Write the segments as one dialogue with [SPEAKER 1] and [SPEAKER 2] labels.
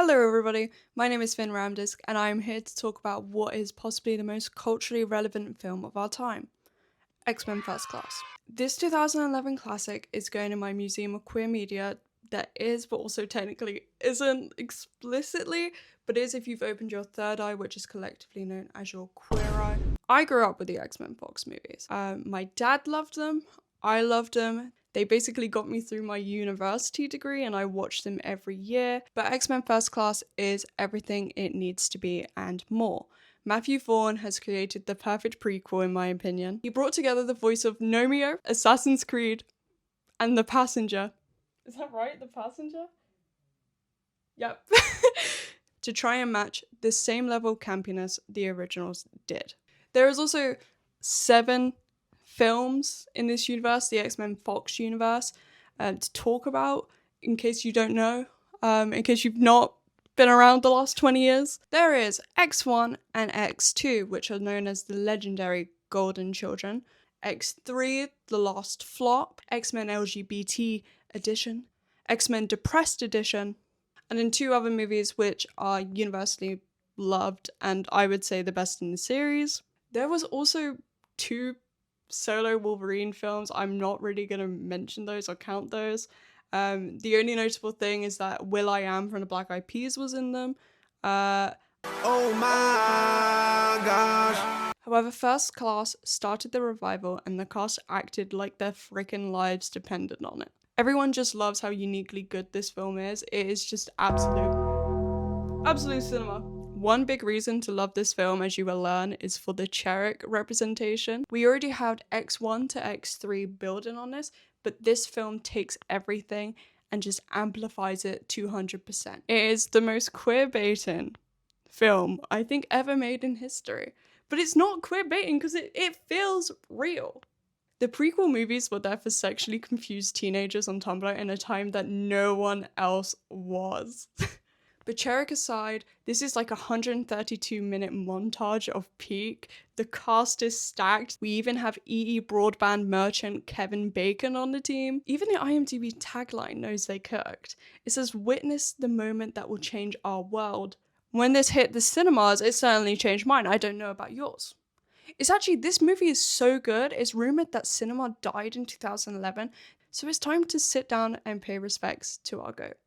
[SPEAKER 1] Hello everybody, my name is Finn Ramdisk and I am here to talk about what is possibly the most culturally relevant film of our time, X-Men First Class. This 2011 classic is going in my Museum of Queer Media that is, but also technically isn't explicitly, but is if you've opened your third eye, which is collectively known as your queer eye. I grew up with the X-Men Fox movies. My dad loved them, I loved them. They basically got me through my university degree and I watched them every year. But X-Men First Class is everything it needs to be and more. Matthew Vaughn has created the perfect prequel in my opinion. He brought together the voice of Nomeo, Assassin's Creed, and The Passenger. Is that right? The Passenger? Yep. To try and match the same level of campiness the originals did. There is also 7 films in this universe, the X-Men Fox universe, to talk about, in case you don't know, in case you've not been around the last 20 years. There is X1 and X2, which are known as the legendary Golden Children, X3, The Lost Flop, X-Men LGBT Edition, X-Men Depressed Edition, and then 2 other movies which are universally loved and I would say the best in the series. There was also 2 solo Wolverine films. I'm not really going to mention those or count those. The only notable thing is that will.i.am from the Black Eyed Peas was in them. Oh my gosh. However, First Class started the revival and the cast acted like their freaking lives depended on it. Everyone just loves how uniquely good this film is. It is just absolute cinema. One big reason to love this film, as you will learn, is for the Cherrick representation. We already had X1 to X3 building on this, but this film takes everything and just amplifies it 200%. It is the most queer-baiting film I think ever made in history. But it's not queer-baiting because it feels real. The prequel movies were there for sexually confused teenagers on Tumblr in a time that no one else was. But Cherrick aside, this is like a 132-minute montage of peak. The cast is stacked. We even have EE broadband merchant Kevin Bacon on the team. Even the IMDb tagline knows they cooked. It says, "Witness the moment that will change our world." When this hit the cinemas, it certainly changed mine. I don't know about yours. It's actually, this movie is so good, it's rumored that cinema died in 2011, so it's time to sit down and pay respects to our GOAT.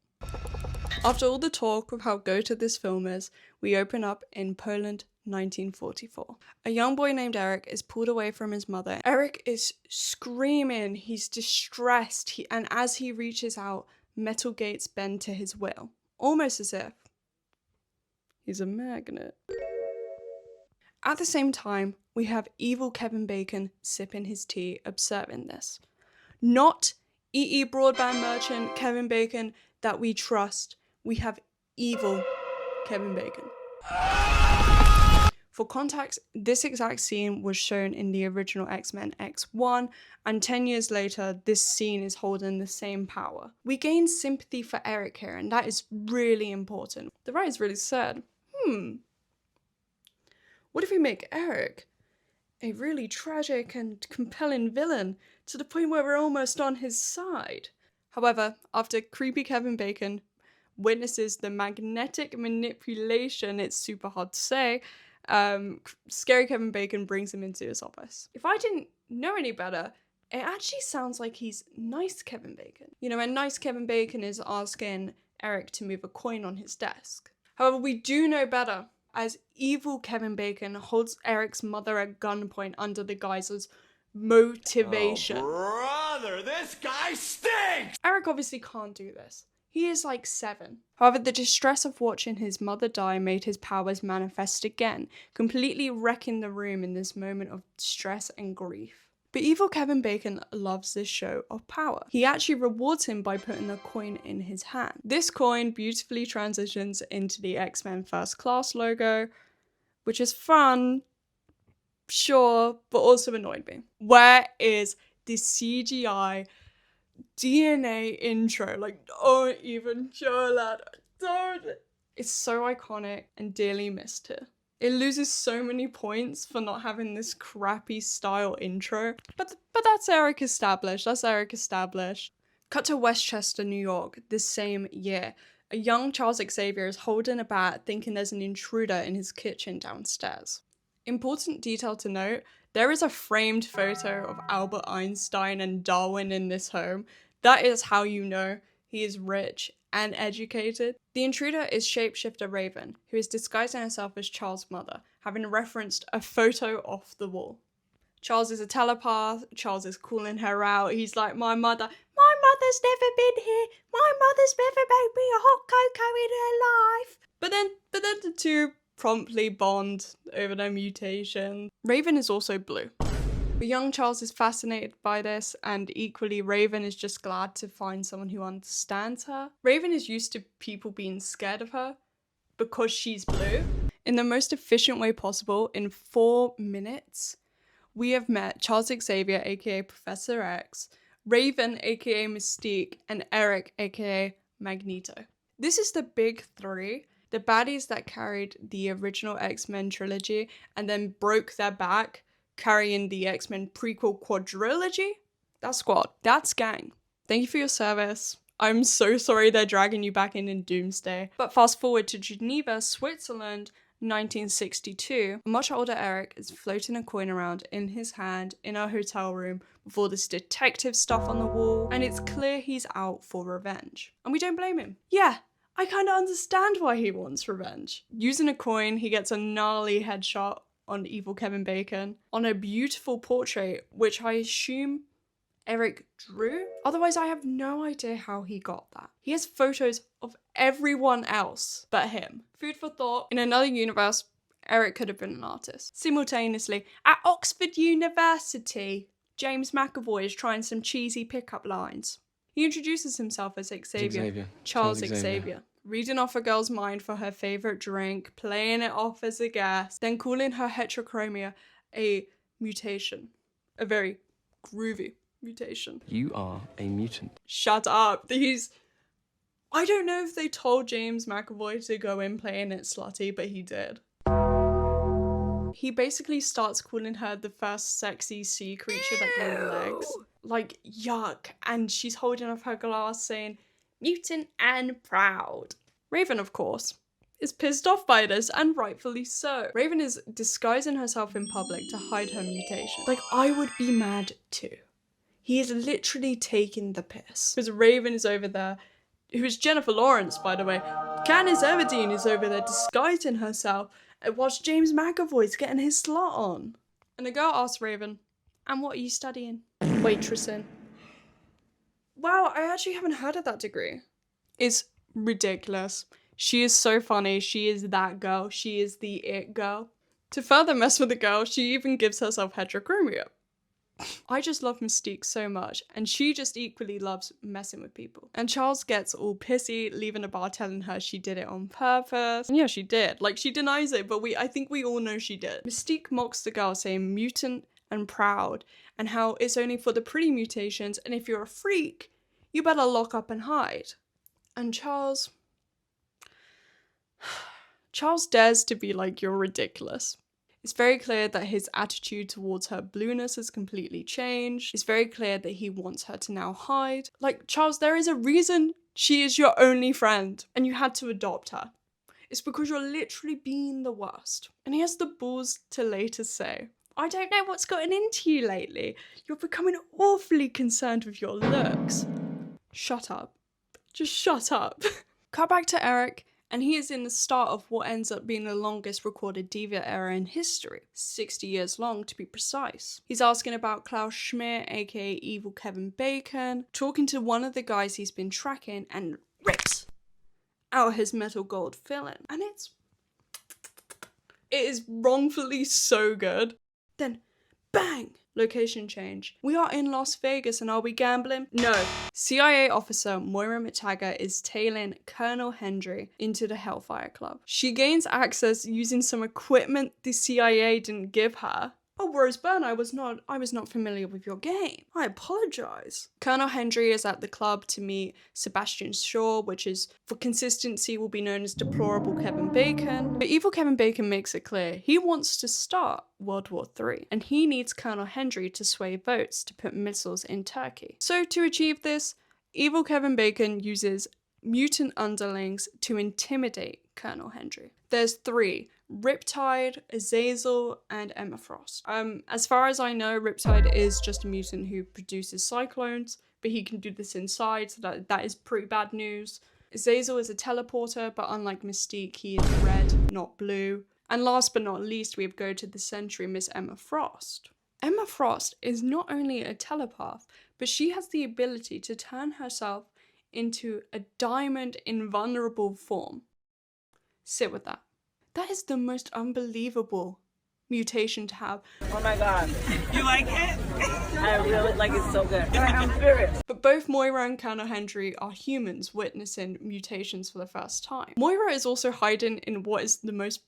[SPEAKER 1] After all the talk of how goated this film is, we open up in Poland, 1944. A young boy named Eric is pulled away from his mother. Eric is screaming, he's distressed, and as he reaches out, metal gates bend to his will, almost as if he's a magnet. At the same time, we have evil Kevin Bacon sipping his tea, observing this. Not EE broadband merchant Kevin Bacon that we trust. We have evil Kevin Bacon. For context, this exact scene was shown in the original X-Men X1, and 10 years later, this scene is holding the same power. We gain sympathy for Eric here, and that is really important. The writers really said, what if we make Eric a really tragic and compelling villain to the point where we're almost on his side? However, after creepy Kevin Bacon witnesses the magnetic manipulation, it's super hard to say, scary Kevin Bacon brings him into his office. If I didn't know any better, it actually sounds like he's nice Kevin Bacon. You know, and nice Kevin Bacon is asking Eric to move a coin on his desk. However, we do know better, as evil Kevin Bacon holds Eric's mother at gunpoint under the guise of motivation.
[SPEAKER 2] Oh, brother, this guy stinks!
[SPEAKER 1] Eric obviously can't do this. He is like 7. However, the distress of watching his mother die made his powers manifest again, completely wrecking the room in this moment of stress and grief. But evil Kevin Bacon loves this show of power. He actually rewards him by putting a coin in his hand. This coin beautifully transitions into the X-Men First Class logo, which is fun, sure, but also annoyed me. Where is the CGI DNA intro? Like, don't even show that. Don't. It's so iconic and dearly missed here. It loses so many points for not having this crappy style intro. But that's Eric established. Cut to Westchester, New York, this same year. A young Charles Xavier is holding a bat thinking there's an intruder in his kitchen downstairs. Important detail to note, there is a framed photo of Albert Einstein and Darwin in this home. That is how you know he is rich and educated. The intruder is shapeshifter Raven, who is disguising herself as Charles' mother, having referenced a photo off the wall. Charles is a telepath. Charles is calling her out. He's like, my mother's never been here. My mother's never made me a hot cocoa in her life. But then the two promptly bond over their mutation. Raven is also blue. But young Charles is fascinated by this, and equally Raven is just glad to find someone who understands her. Raven is used to people being scared of her because she's blue. In the most efficient way possible, in 4 minutes, we have met Charles Xavier, aka Professor X, Raven, aka Mystique, and Eric, aka Magneto. This is the big three, the baddies that carried the original X-Men trilogy and then broke their back carrying the X-Men prequel quadrilogy. That's squad. That's gang. Thank you for your service. I'm so sorry they're dragging you back in Doomsday. But fast forward to Geneva, Switzerland, 1962, a much older Eric is floating a coin around in his hand in a hotel room with all this detective stuff on the wall, and it's clear he's out for revenge. And we don't blame him. Yeah, I kind of understand why he wants revenge. Using a coin, he gets a gnarly headshot on evil Kevin Bacon on a beautiful portrait, which I assume Eric drew. Otherwise, I have no idea how he got that. He has photos of everyone else but him. Food for thought. In another universe, Eric could have been an artist. Simultaneously, at Oxford University, James McAvoy is trying some cheesy pickup lines. He introduces himself as Xavier. Charles Xavier. Reading off a girl's mind for her favourite drink, playing it off as a guess, then calling her heterochromia a mutation. A very groovy mutation.
[SPEAKER 3] You are a mutant.
[SPEAKER 1] Shut up. I don't know if they told James McAvoy to go in playing it slutty, but he did. He basically starts calling her the first sexy sea creature that grew legs. Like, yuck. And she's holding up her glass saying, mutant and proud. Raven, of course, is pissed off by this, and rightfully so. Raven is disguising herself in public to hide her mutation. Like, I would be mad too. He is literally taking the piss. Because Raven is over there, who is Jennifer Lawrence, by the way. Katniss Everdeen is over there disguising herself, whilst James McAvoy's getting his slot on. And the girl asks Raven, and what are you studying? Waitressing. Wow, I actually haven't heard of that degree. It's ridiculous. She is so funny. She is that girl. She is the it girl. To further mess with the girl, she even gives herself heterochromia. I just love Mystique so much, and she just equally loves messing with people. And Charles gets all pissy, leaving the bar telling her she did it on purpose. And yeah, she did. Like, she denies it, but I think we all know she did. Mystique mocks the girl, saying mutant and proud, and how it's only for the pretty mutations, and if you're a freak, you better lock up and hide. And Charles dares to be like, you're ridiculous. It's very clear that his attitude towards her blueness has completely changed. It's very clear that he wants her to now hide. Like, Charles, there is a reason she is your only friend and you had to adopt her. It's because you're literally being the worst. And he has the balls to later say, I don't know what's gotten into you lately. You're becoming awfully concerned with your looks. Shut up. Just shut up. Cut back to Eric. And he is in the start of what ends up being the longest recorded deviant era in history, 60 years long to be precise. He's asking about Klaus Schmidt, aka Evil Kevin Bacon, talking to one of the guys he's been tracking, and rips out his metal gold filling. And it is wrongfully so good. Then, bang! Location change. We are in Las Vegas, and are we gambling? No. CIA officer Moira McTaggart is tailing Colonel Hendry into the Hellfire Club. She gains access using some equipment the CIA didn't give her. Oh, Rose Byrne, I was not familiar with your game. I apologize. Colonel Hendry is at the club to meet Sebastian Shaw, which is, for consistency, will be known as Deplorable Kevin Bacon. But evil Kevin Bacon makes it clear he wants to start World War III, and he needs Colonel Hendry to sway votes to put missiles in Turkey. So to achieve this, evil Kevin Bacon uses mutant underlings to intimidate Colonel Hendry. There's 3: Riptide, Azazel, and Emma Frost. As far as I know, Riptide is just a mutant who produces cyclones, but he can do this inside, so that is pretty bad news. Azazel is a teleporter, but unlike Mystique, he is red, not blue. And last but not least, we go to the Sentry, Miss Emma Frost. Emma Frost is not only a telepath, but she has the ability to turn herself into a diamond invulnerable form. Sit with that. That is the most unbelievable mutation to have.
[SPEAKER 3] Oh my god. You like it? I really like it so good. I'm serious.
[SPEAKER 1] But both Moira and Colonel Hendry are humans witnessing mutations for the first time. Moira is also hiding in what is the most,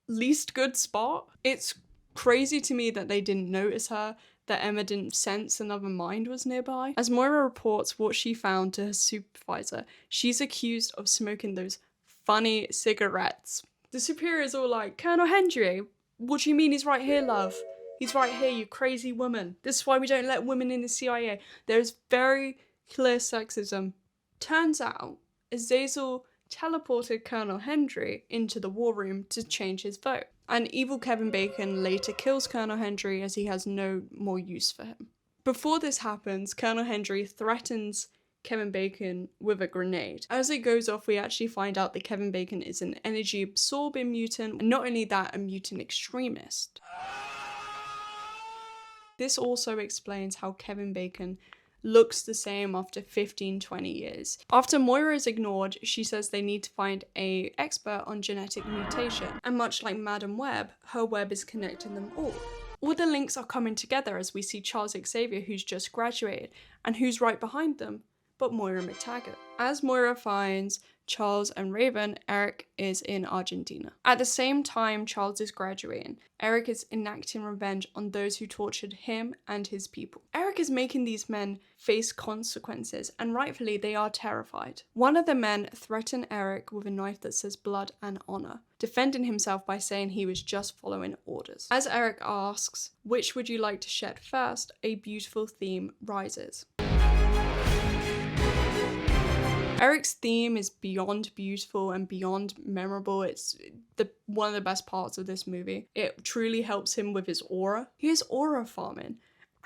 [SPEAKER 1] least good spot. It's crazy to me that they didn't notice her, that Emma didn't sense another mind was nearby. As Moira reports what she found to her supervisor, she's accused of smoking those funny cigarettes. The superior's all like, Colonel Hendry, what do you mean he's right here, love? He's right here, you crazy woman. This is why we don't let women in the CIA. There's very clear sexism. Turns out, Azazel teleported Colonel Hendry into the war room to change his vote. And evil Kevin Bacon later kills Colonel Hendry as he has no more use for him. Before this happens, Colonel Hendry threatens Kevin Bacon with a grenade. As it goes off, we actually find out that Kevin Bacon is an energy absorbing mutant, and not only that, a mutant extremist. This also explains how Kevin Bacon looks the same after 15-20 years. After Moira is ignored, she says they need to find an expert on genetic mutation, and much like Madam Web, her web is connecting them all. All the links are coming together as we see Charles Xavier, who's just graduated, and who's right behind them but Moira McTaggart. As Moira finds Charles and Raven, Eric is in Argentina. At the same time Charles is graduating, Eric is enacting revenge on those who tortured him and his people. Eric is making these men face consequences, and rightfully they are terrified. One of the men threatened Eric with a knife that says blood and honor, defending himself by saying he was just following orders. As Eric asks, which would you like to shed first, a beautiful theme rises. Eric's theme is beyond beautiful and beyond memorable. It's one of the best parts of this movie. It truly helps him with his aura. He is aura farming,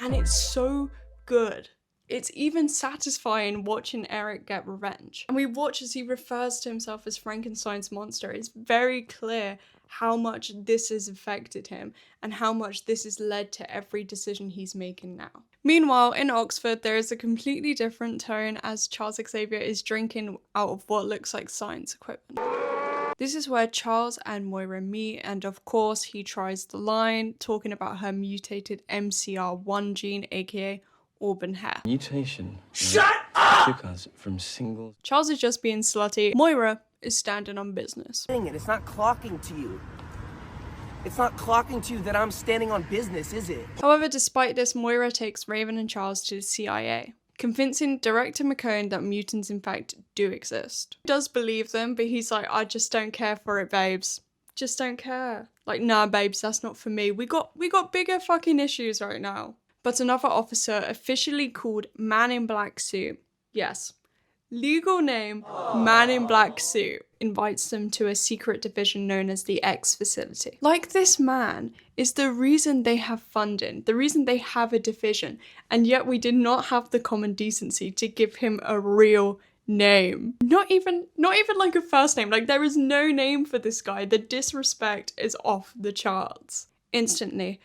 [SPEAKER 1] and it's so good. It's even satisfying watching Eric get revenge. And we watch as he refers to himself as Frankenstein's monster. It's very clear how much this has affected him and how much this has led to every decision he's making now. Meanwhile, in Oxford, there is a completely different tone as Charles Xavier is drinking out of what looks like science equipment. This is where Charles and Moira meet, and of course he tries the line, talking about her mutated MCR1 gene, aka auburn hair.
[SPEAKER 4] Mutation.
[SPEAKER 2] Shut up!
[SPEAKER 4] Took us from single.
[SPEAKER 1] Charles is just being slutty. Moira is standing on business.
[SPEAKER 3] It's not clocking to you. It's not clocking to you that I'm standing on business, is it?
[SPEAKER 1] However, despite this, Moira takes Raven and Charles to the CIA, convincing Director McCone that mutants in fact do exist. He does believe them, but he's like, I just don't care for it, babes. Just don't care. Like, nah, babes, that's not for me. We got bigger fucking issues right now. But another officer, officially called Man in Black Suit, yes, legal name, Man in Black Suit, invites them to a secret division known as the X Facility. Like, this man is the reason they have funding, the reason they have a division, and yet we did not have the common decency to give him a real name. Not even like a first name. Like, there is no name for this guy. The disrespect is off the charts. Instantly,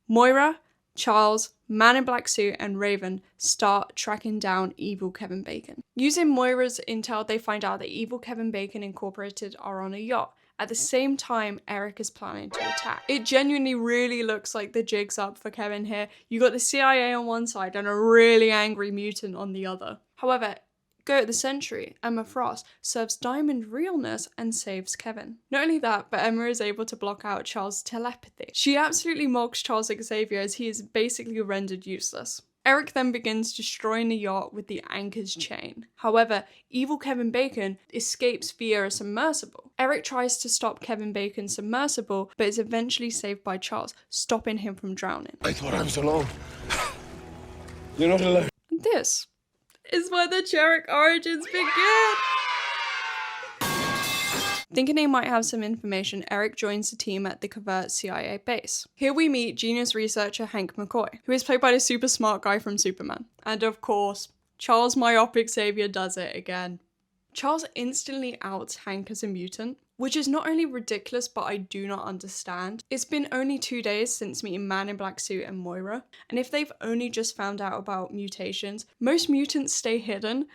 [SPEAKER 1] Moira, Charles, Man in Black Suit, and Raven start tracking down evil Kevin Bacon. Using Moira's intel, they find out that evil Kevin Bacon Incorporated are on a yacht. At the same time, Eric is planning to attack. It genuinely really looks like the jig's up for Kevin here. You got the CIA on one side and a really angry mutant on the other. However, Go at the Sentry, Emma Frost, serves Diamond realness and saves Kevin. Not only that, but Emma is able to block out Charles' telepathy. She absolutely mocks Charles Xavier as he is basically rendered useless. Eric then begins destroying the yacht with the anchor's chain. However, evil Kevin Bacon escapes via a submersible. Eric tries to stop Kevin Bacon's submersible, but is eventually saved by Charles, stopping him from drowning.
[SPEAKER 2] I thought I was alone. You're not alone.
[SPEAKER 1] This is where the Cherrick origins begin. Thinking he might have some information, Eric joins the team at the covert CIA base. Here we meet genius researcher Hank McCoy, who is played by the super smart guy from Superman. And of course, Charles Myopic Xavier does it again. Charles instantly outs Hank as a mutant, which is not only ridiculous, but I do not understand. It's been only 2 days since meeting Man in Black Suit and Moira, and if they've only just found out about mutations, most mutants stay hidden.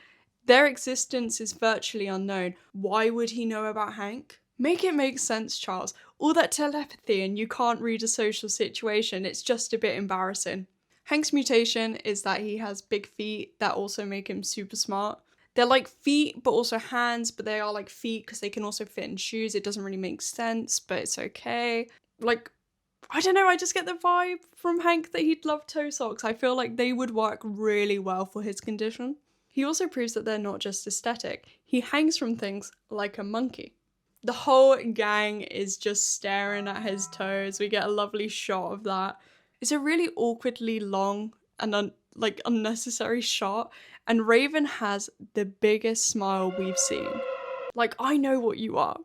[SPEAKER 1] Their existence is virtually unknown. Why would he know about Hank? Make it make sense, Charles. All that telepathy and you can't read a social situation, it's just a bit embarrassing. Hank's mutation is that he has big feet that also make him super smart. They're like feet, but also hands, but they are like feet because they can also fit in shoes. It doesn't really make sense, but it's okay. Like, I don't know, I just get the vibe from Hank that he'd love toe socks. I feel like they would work really well for his condition. He also proves that they're not just aesthetic. He hangs from things like a monkey. The whole gang is just staring at his toes. We get a lovely shot of that. It's a really awkwardly long and unnecessary shot, and Raven has the biggest smile we've seen. Like, I know what you are.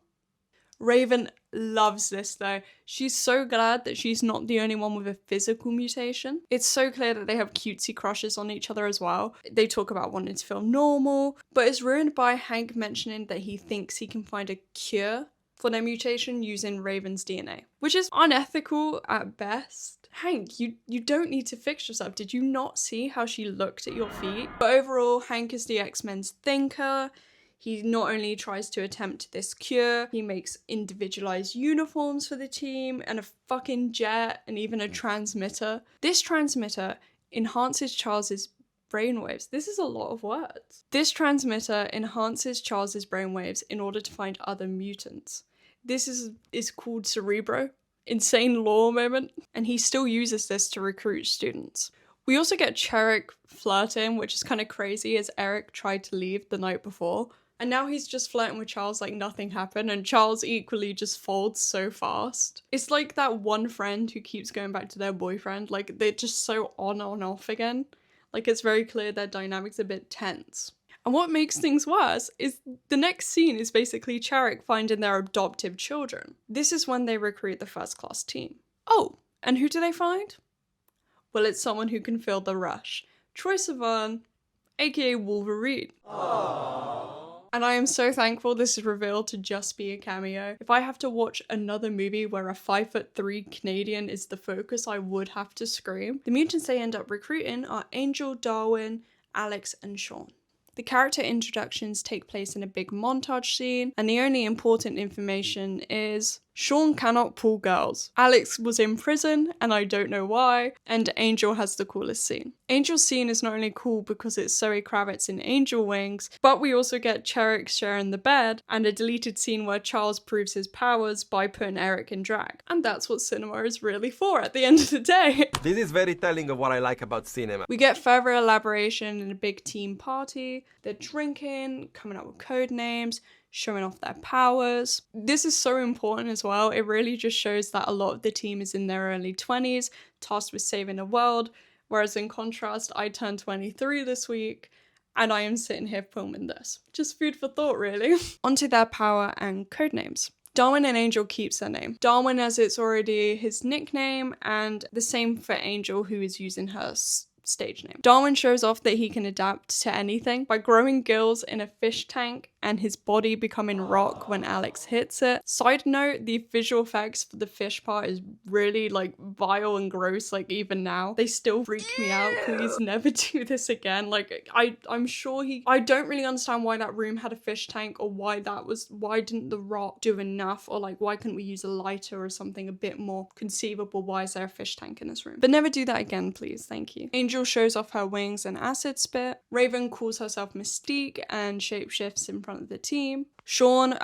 [SPEAKER 1] Raven loves this though. She's so glad that she's not the only one with a physical mutation. It's so clear that they have cutesy crushes on each other as well. They talk about wanting to feel normal, but it's ruined by Hank mentioning that he thinks he can find a cure for their mutation using Raven's DNA, which is unethical at best. Hank, you don't need to fix yourself. Did you not see how she looked at your feet? But overall, Hank is the X-Men's thinker. He not only tries to attempt this cure, he makes individualized uniforms for the team and a fucking jet and even a transmitter. This transmitter enhances Charles's brainwaves. This is a lot of words. This transmitter enhances Charles's brainwaves in order to find other mutants. This is called Cerebro. Insane lore moment. And he still uses this to recruit students. We also get Cherrick flirting, which is kind of crazy as Eric tried to leave the night before. And now he's just flirting with Charles like nothing happened, and Charles equally just folds so fast. It's like that one friend who keeps going back to their boyfriend, like they're just so on off again. Like it's very clear their dynamic's a bit tense. And what makes things worse is the next scene is basically Cherrick finding their adoptive children. This is when they recruit the first class team. Oh, and who do they find? Well, it's someone who can feel the rush. Troye Sivan, aka Wolverine. Aww. And I am so thankful this is revealed to just be a cameo. If I have to watch another movie where a 5'3" Canadian is the focus, I would have to scream. The mutants they end up recruiting are Angel, Darwin, Alex, and Sean. The character introductions take place in a big montage scene, and the only important information is Sean cannot pull girls. Alex was in prison, and I don't know why, and Angel has the coolest scene. Angel's scene is not only cool because it's Zoe Kravitz in Angel Wings, but we also get Cherrick sharing the bed, and a deleted scene where Charles proves his powers by putting Eric in drag. And that's what cinema is really for at the end of the day.
[SPEAKER 4] This is very telling of what I like about cinema.
[SPEAKER 1] We get further elaboration in a big team party. They're drinking, coming up with code names, showing off their powers. This is so important as well. It really just shows that a lot of the team is in their early 20s, tasked with saving the world, whereas in contrast, I turned 23 this week, and I am sitting here filming this. Just food for thought, really. Onto their power and code names. Darwin and Angel keeps their name. Darwin as it's already his nickname, and the same for Angel, who is using her stage name. Darwin shows off that he can adapt to anything by growing gills in a fish tank and his body becoming rock when Alex hits it. Side note, the visual effects for the fish part is really like vile and gross, like even now. They still freak me out. Please never do this again. Like I'm sure I don't really understand why that room had a fish tank, or why didn't the rock do enough, or like why couldn't we use a lighter or something a bit more conceivable? Why is there a fish tank in this room? But never do that again, please. Thank you. Angel shows off her wings and acid spit. Raven calls herself Mystique and shapeshifts in front of the team. Sean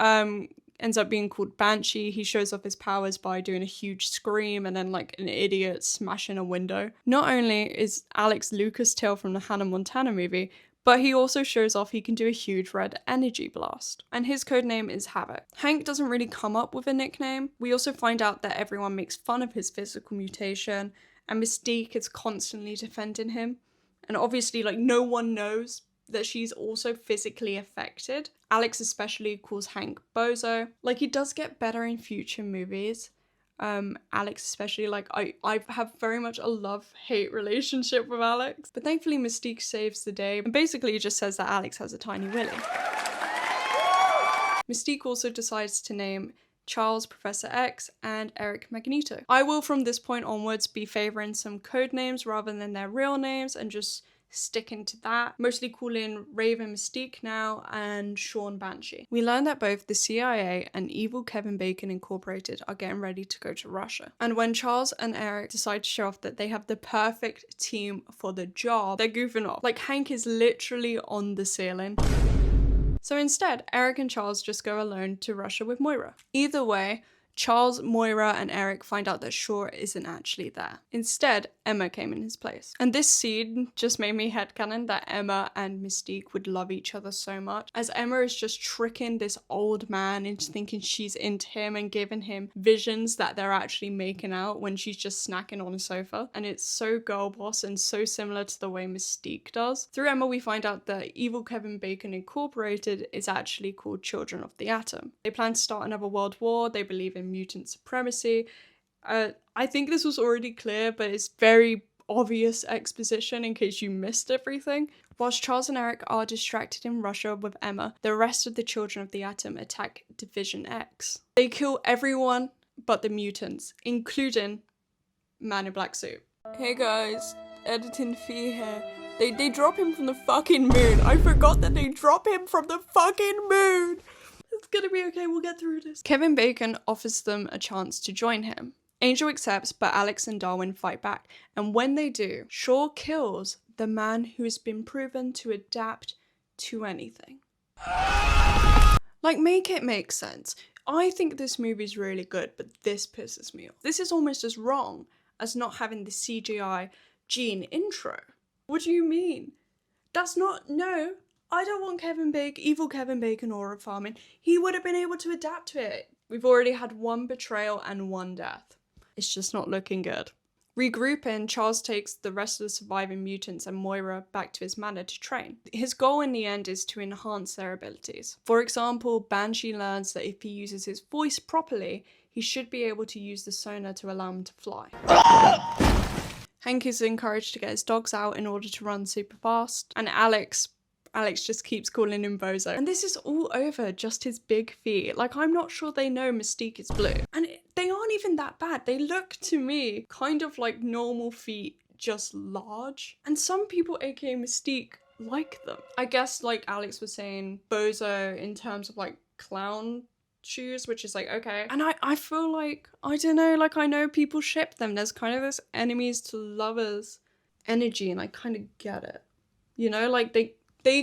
[SPEAKER 1] ends up being called Banshee. He shows off his powers by doing a huge scream and then like an idiot smashing a window. Not only is Alex Lucas Tail from the Hannah Montana movie, but he also shows off he can do a huge red energy blast. And his codename is Havoc. Hank doesn't really come up with a nickname. We also find out that everyone makes fun of his physical mutation, and Mystique is constantly defending him. And obviously, like, no one knows that she's also physically affected. Alex especially calls Hank bozo. Like, he does get better in future movies. Alex especially, like, I have very much a love-hate relationship with Alex. But thankfully Mystique saves the day and basically just says that Alex has a tiny willy. Mystique also decides to name Charles Professor X and Eric Magneto. I will from this point onwards be favouring some code names rather than their real names and just sticking to that. Mostly calling Raven Mystique now and Sean Banshee. We learn that both the CIA and evil Kevin Bacon Incorporated are getting ready to go to Russia. And when Charles and Eric decide to show off that they have the perfect team for the job, they're goofing off. Like, Hank is literally on the ceiling. So instead, Eric and Charles just go alone to Russia with Moira. Either way, Charles, Moira, and Eric find out that Shaw isn't actually there. Instead, Emma came in his place. And this scene just made me headcanon that Emma and Mystique would love each other so much, as Emma is just tricking this old man into thinking she's into him and giving him visions that they're actually making out when she's just snacking on a sofa. And it's so girl boss and so similar to the way Mystique does. Through Emma, we find out that evil Kevin Bacon Incorporated is actually called Children of the Atom. They plan to start another world war. They believe in mutant supremacy. I think this was already clear, but it's very obvious exposition in case you missed everything. Whilst Charles and Eric are distracted in Russia with Emma, the rest of the Children of the Atom attack Division X. They kill everyone but the mutants, including Man in Black Suit. Hey guys, editing fee here. They drop him from the fucking moon. I forgot that they drop him from the fucking moon. It's gonna be okay, we'll get through this. Kevin Bacon offers them a chance to join him. Angel accepts, but Alex and Darwin fight back, and when they do, Shaw kills the man who has been proven to adapt to anything. Like, make it make sense. I think this movie's really good, but this pisses me off. This is almost as wrong as not having the CGI Gene intro. What do you mean? That's not, no. I don't want evil Kevin Bacon aura farming. He would have been able to adapt to it. We've already had one betrayal and one death. It's just not looking good. Regrouping, Charles takes the rest of the surviving mutants and Moira back to his manor to train. His goal in the end is to enhance their abilities. For example, Banshee learns that if he uses his voice properly, he should be able to use the sonar to allow him to fly. Hank is encouraged to get his dogs out in order to run super fast, and Alex just keeps calling him bozo. And this is all over just his big feet. Like, I'm not sure they know Mystique is blue. And they aren't even that bad. They look to me kind of like normal feet, just large. And some people, aka Mystique, like them. I guess, like Alex was saying, bozo in terms of like clown shoes, which is like, okay. And I feel like, I don't know, like I know people ship them. There's kind of this enemies to lovers energy, and I kind of get it. You know, like they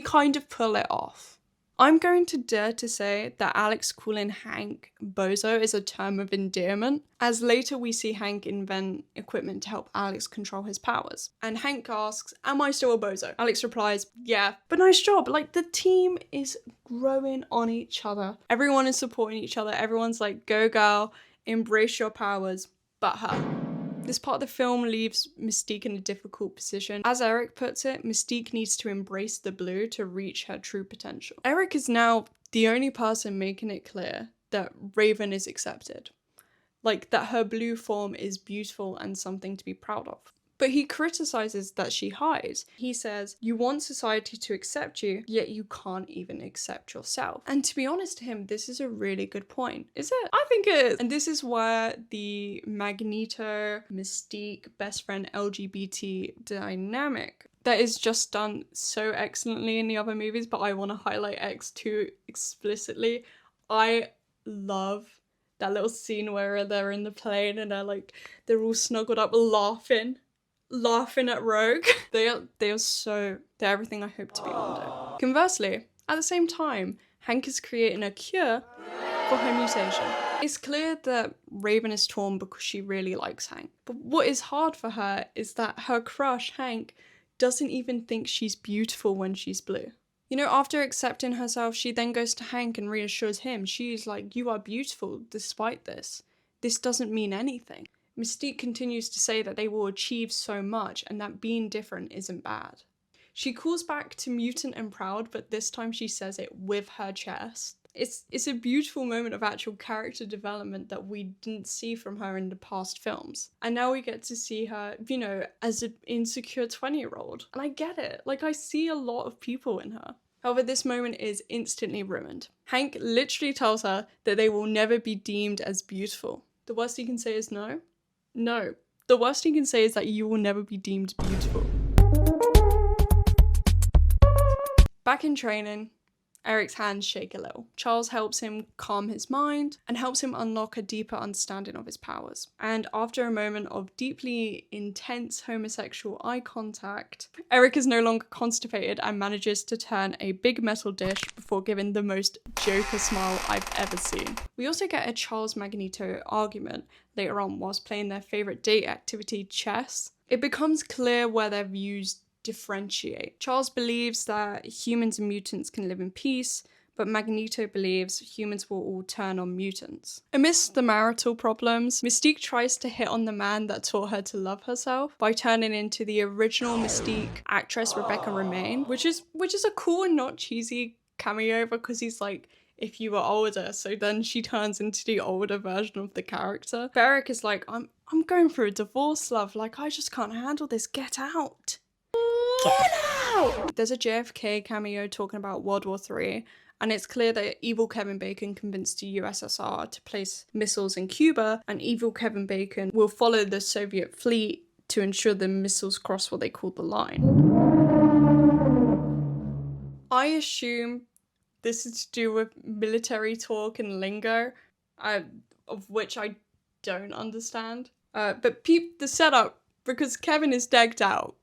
[SPEAKER 1] kind of pull it off. I'm going to dare to say that Alex calling Hank bozo is a term of endearment, as later we see Hank invent equipment to help Alex control his powers. And Hank asks, am I still a bozo? Alex replies, yeah, but nice job. Like, the team is growing on each other. Everyone is supporting each other. Everyone's like, go girl, embrace your powers, but her. This part of the film leaves Mystique in a difficult position. As Eric puts it, Mystique needs to embrace the blue to reach her true potential. Eric is now the only person making it clear that Raven is accepted. Like, that her blue form is beautiful and something to be proud of. But he criticizes that she hides. He says, you want society to accept you, yet you can't even accept yourself. And to be honest to him, this is a really good point. Is it? I think it is. And this is where the Magneto, Mystique, best friend LGBT dynamic that is just done so excellently in the other movies, but I want to highlight X2 explicitly. I love that little scene where they're in the plane and they're all snuggled up laughing at Rogue. They're everything I hope to be one day. Conversely, at the same time, Hank is creating a cure for her mutation. It's clear that Raven is torn because she really likes Hank. But what is hard for her is that her crush, Hank, doesn't even think she's beautiful when she's blue. You know, after accepting herself, she then goes to Hank and reassures him. She's like, you are beautiful despite this. This doesn't mean anything. Mystique continues to say that they will achieve so much and that being different isn't bad. She calls back to mutant and proud, but this time she says it with her chest. It's a beautiful moment of actual character development that we didn't see from her in the past films. And now we get to see her, you know, as an insecure 20-year-old. And I get it. Like, I see a lot of people in her. However, this moment is instantly ruined. Hank literally tells her that they will never be deemed as beautiful. The worst he can say is no? No. The worst he can say is that you will never be deemed beautiful. Back in training, Eric's hands shake a little. Charles helps him calm his mind and helps him unlock a deeper understanding of his powers. And after a moment of deeply intense homosexual eye contact, Eric is no longer constipated and manages to turn a big metal dish before giving the most Joker smile I've ever seen. We also get a Charles Magneto argument later on whilst playing their favourite date activity, chess. It becomes clear where their views differentiate. Charles believes that humans and mutants can live in peace, but Magneto believes humans will all turn on mutants. Amidst the marital problems, Mystique tries to hit on the man that taught her to love herself by turning into the original Mystique actress Rebecca Romijn, which is a cool and not cheesy cameo because he's like, if you were older, so then she turns into the older version of the character. But Eric is like, I'm going through a divorce, love, like I just can't handle this, get out. Get out! There's a JFK cameo talking about World War III, and it's clear that evil Kevin Bacon convinced the USSR to place missiles in Cuba, and evil Kevin Bacon will follow the Soviet fleet to ensure the missiles cross what they call the line. I assume this is to do with military talk and lingo, of which I don't understand. But peep the setup, because Kevin is decked out.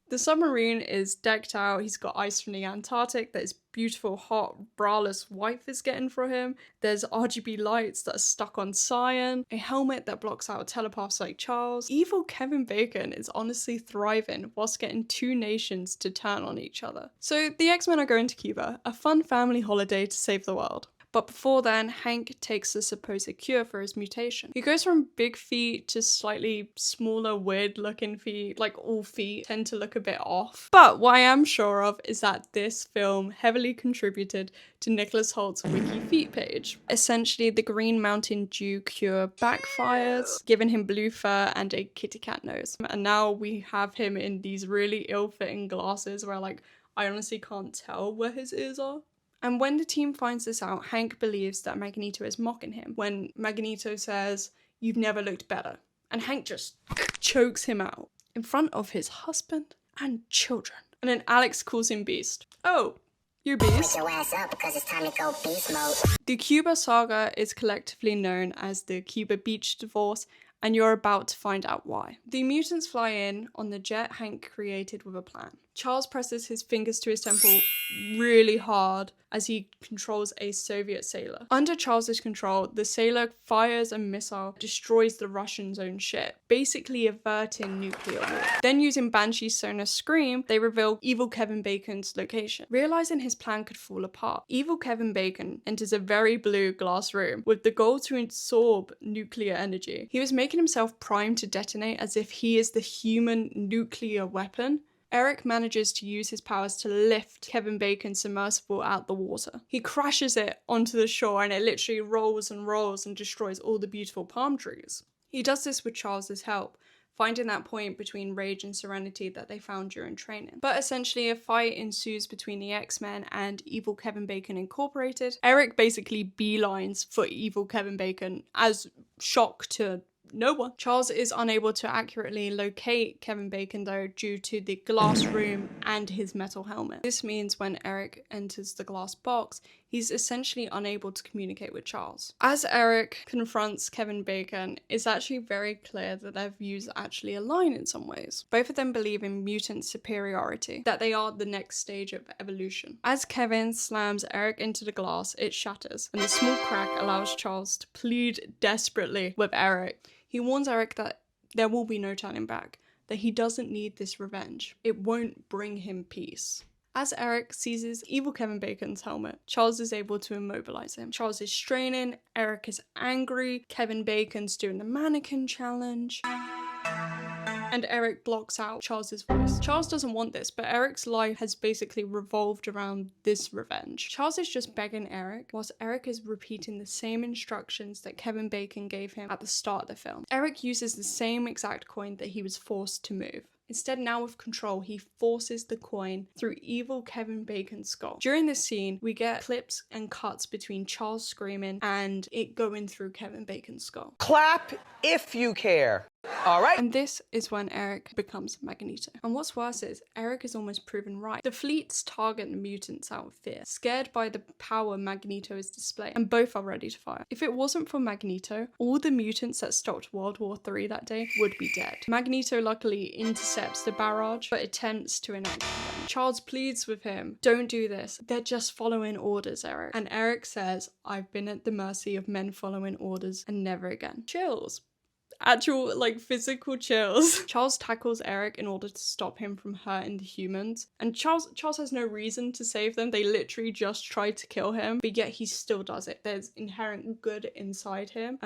[SPEAKER 1] The submarine is decked out, he's got ice from the Antarctic that his beautiful, hot, braless wife is getting for him. There's RGB lights that are stuck on cyan, a helmet that blocks out telepaths like Charles. Evil Kevin Bacon is honestly thriving whilst getting two nations to turn on each other. So the X-Men are going to Cuba, a fun family holiday to save the world. But before then, Hank takes the supposed cure for his mutation. He goes from big feet to slightly smaller, weird-looking feet, like all feet tend to look a bit off. But what I am sure of is that this film heavily contributed to Nicholas Holt's Wiki Feet page. Essentially, the Green Mountain Dew cure backfires, giving him blue fur and a kitty cat nose. And now we have him in these really ill-fitting glasses where, like, I honestly can't tell where his ears are. And when the team finds this out, Hank believes that Magneto is mocking him when Magneto says, "You've never looked better." And Hank just chokes him out in front of his husband and children. And then Alex calls him Beast. Oh, you're Beast?
[SPEAKER 5] Wake your ass up because it's time to go beast mode.
[SPEAKER 1] The Cuba saga is collectively known as the Cuba Beach Divorce, and you're about to find out why. The mutants fly in on the jet Hank created with a plan. Charles presses his fingers to his temple really hard as he controls a Soviet sailor. Under Charles's control, the sailor fires a missile, destroys the Russians' own ship, basically averting nuclear war. Then using Banshee's sonar scream, they reveal evil Kevin Bacon's location. Realizing his plan could fall apart, evil Kevin Bacon enters a very blue glass room with the goal to absorb nuclear energy. He was making himself primed to detonate as if he is the human nuclear weapon. Eric manages to use his powers to lift Kevin Bacon's submersible out the water. He crashes it onto the shore and it literally rolls and rolls and destroys all the beautiful palm trees. He does this with Charles's help, finding that point between rage and serenity that they found during training. But essentially a fight ensues between the X-Men and evil Kevin Bacon Incorporated. Eric basically beelines for evil Kevin Bacon as shock to no one. Charles is unable to accurately locate Kevin Bacon though due to the glass room and his metal helmet. This means when Eric enters the glass box, he's essentially unable to communicate with Charles. As Eric confronts Kevin Bacon, it's actually very clear that their views actually align in some ways. Both of them believe in mutant superiority, that they are the next stage of evolution. As Kevin slams Eric into the glass, it shatters, and the small crack allows Charles to plead desperately with Eric. He warns Eric that there will be no turning back, that he doesn't need this revenge. It won't bring him peace. As Eric seizes evil Kevin Bacon's helmet, Charles is able to immobilize him. Charles is straining, Eric is angry, Kevin Bacon's doing the mannequin challenge. and Eric blocks out Charles's voice. Charles doesn't want this, but Eric's life has basically revolved around this revenge. Charles is just begging Eric, whilst Eric is repeating the same instructions that Kevin Bacon gave him at the start of the film. Eric uses the same exact coin that he was forced to move. Instead, now with control, he forces the coin through evil Kevin Bacon's skull. During this scene, we get clips and cuts between Charles screaming and it going through Kevin Bacon's skull.
[SPEAKER 6] Clap if you care. All right.
[SPEAKER 1] And this is when Eric becomes Magneto. And what's worse is, Eric is almost proven right. The fleets target the mutants out of fear, scared by the power Magneto is displaying, and both are ready to fire. If it wasn't for Magneto, all the mutants that stopped World War III that day would be dead. Magneto luckily intercepts the barrage, but attempts to enact revenge. Charles pleads with him, don't do this. They're just following orders, Eric. And Eric says, I've been at the mercy of men following orders and never again. Chills. Actual, like, physical chills. Charles tackles Eric in order to stop him from hurting the humans. And Charles has no reason to save them. They literally just tried to kill him, but yet he still does it. There's inherent good inside him.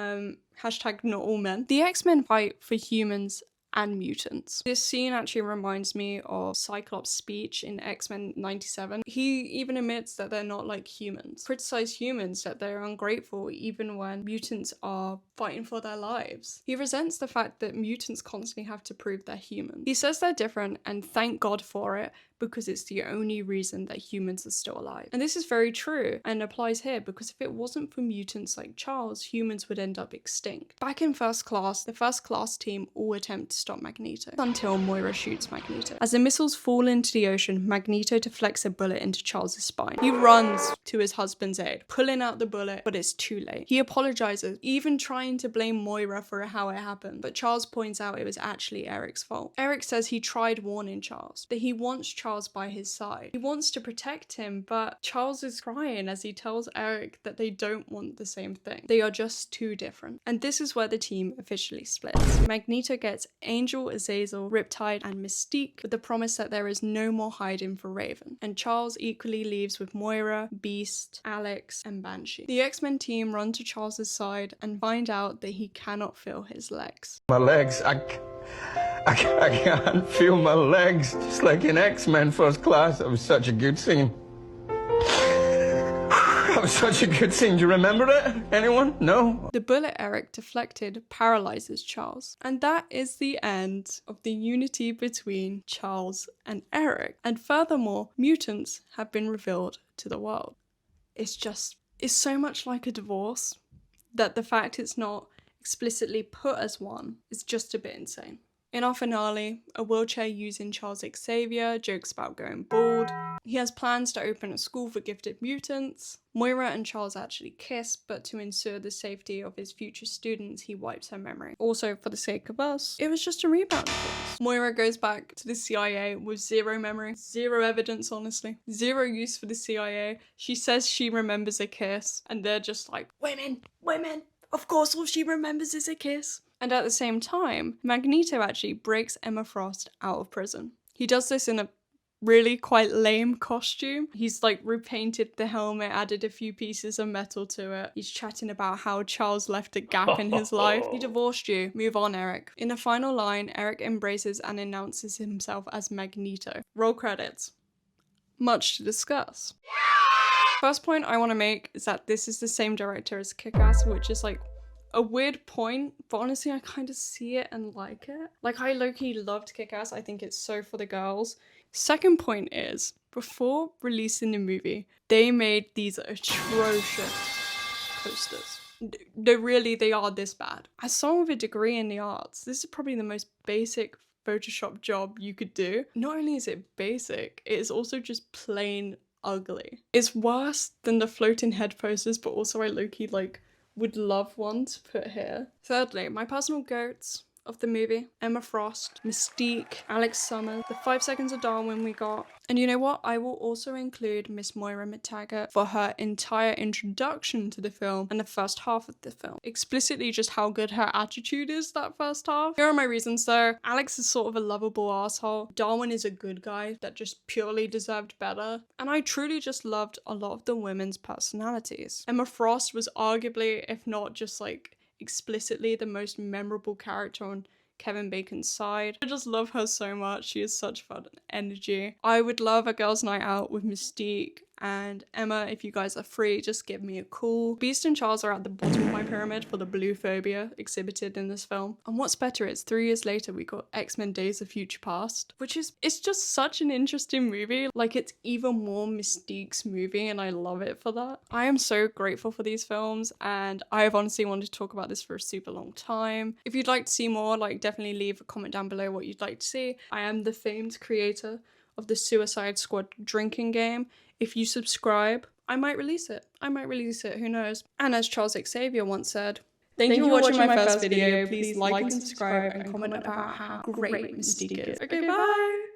[SPEAKER 1] Hashtag not all men. The X-Men fight for humans and mutants. This scene actually reminds me of Cyclops' speech in X-Men 97. He even admits that they're not like humans. Criticize humans that they're ungrateful even when mutants are fighting for their lives. He resents the fact that mutants constantly have to prove they're human. He says they're different and thank God for it, because it's the only reason that humans are still alive. And this is very true and applies here, because if it wasn't for mutants like Charles, humans would end up extinct. Back in First Class, the First Class team all attempt to stop Magneto, until Moira shoots Magneto. As the missiles fall into the ocean, Magneto deflects a bullet into Charles's spine. He runs to his husband's aid, pulling out the bullet, but it's too late. He apologizes, even trying to blame Moira for how it happened, but Charles points out it was actually Eric's fault. Eric says he tried warning Charles, that he wants Charles by his side. He wants to protect him, but Charles is crying as he tells Eric that they don't want the same thing. They are just too different. And this is where the team officially splits. Magneto gets Angel, Azazel, Riptide, and Mystique with the promise that there is no more hiding for Raven. And Charles equally leaves with Moira, Beast, Alex, and Banshee. The X-Men team run to Charles's side and find out that he cannot feel his legs.
[SPEAKER 7] My legs, I can't feel my legs, just like in X-Men First Class. That was such a good scene. That was such a good scene. Do you remember it? Anyone? No?
[SPEAKER 1] The bullet Eric deflected paralyzes Charles. And that is the end of the unity between Charles and Eric. And furthermore, mutants have been revealed to the world. It's so much like a divorce that the fact it's not explicitly put as one is just a bit insane. In our finale, a wheelchair-using Charles Xavier jokes about going bald. He has plans to open a school for gifted mutants. Moira and Charles actually kiss, but to ensure the safety of his future students, he wipes her memory. Also, for the sake of us, it was just a rebound course. Moira goes back to the CIA with zero memory, zero evidence, honestly. Zero use for the CIA. She says she remembers a kiss, and they're just like, women, of course all she remembers is a kiss. And at the same time, Magneto actually breaks Emma Frost out of prison. He does this in a really quite lame costume. He's like repainted the helmet, added a few pieces of metal to it. He's chatting about how Charles left a gap in his life. He divorced you. Move on, Eric. In the final line, Eric embraces and announces himself as Magneto. Roll credits. Much to discuss. First point I want to make is that this is the same director as Kick-Ass, which is like a weird point, but honestly I kind of see it and like it. Like, I low-key loved Kick-Ass. I think it's so for the girls. Second point is, before releasing the movie, they made these atrocious posters. They are this bad. As someone with a degree in the arts, this is probably the most basic Photoshop job you could do. Not only is it basic, it is also just plain ugly. It's worse than the floating head posters, but also I low-key like would love one to put here. Thirdly, my personal goats of the movie: Emma Frost, Mystique, Alex Summers, the 5 seconds of Darwin we got. And you know what? I will also include Miss Moira McTaggart for her entire introduction to the film and the first half of the film. Explicitly just how good her attitude is that first half. Here are my reasons though. Alex is sort of a lovable asshole. Darwin is a good guy that just purely deserved better. And I truly just loved a lot of the women's personalities. Emma Frost was arguably, if not just like explicitly, the most memorable character on Kevin Bacon's side. I just love her so much. She is such fun energy. I would love a girls' night out with Mystique and Emma. If you guys are free, just give me a call. Beast and Charles are at the bottom of my pyramid for the blue phobia exhibited in this film. And what's better is 3 years later we got X-Men Days of Future Past, which is, it's just such an interesting movie. Like, it's even more Mystique's movie and I love it for that. I am so grateful for these films and I have honestly wanted to talk about this for a super long time. If you'd like to see more, like, definitely leave a comment down below what you'd like to see. I am the famed creator of the Suicide Squad drinking game. If you subscribe, I might release it. Who knows? And as Charles Xavier once said, thank you for watching my first video. Please like and subscribe and comment about how great Mystique is. Okay, bye!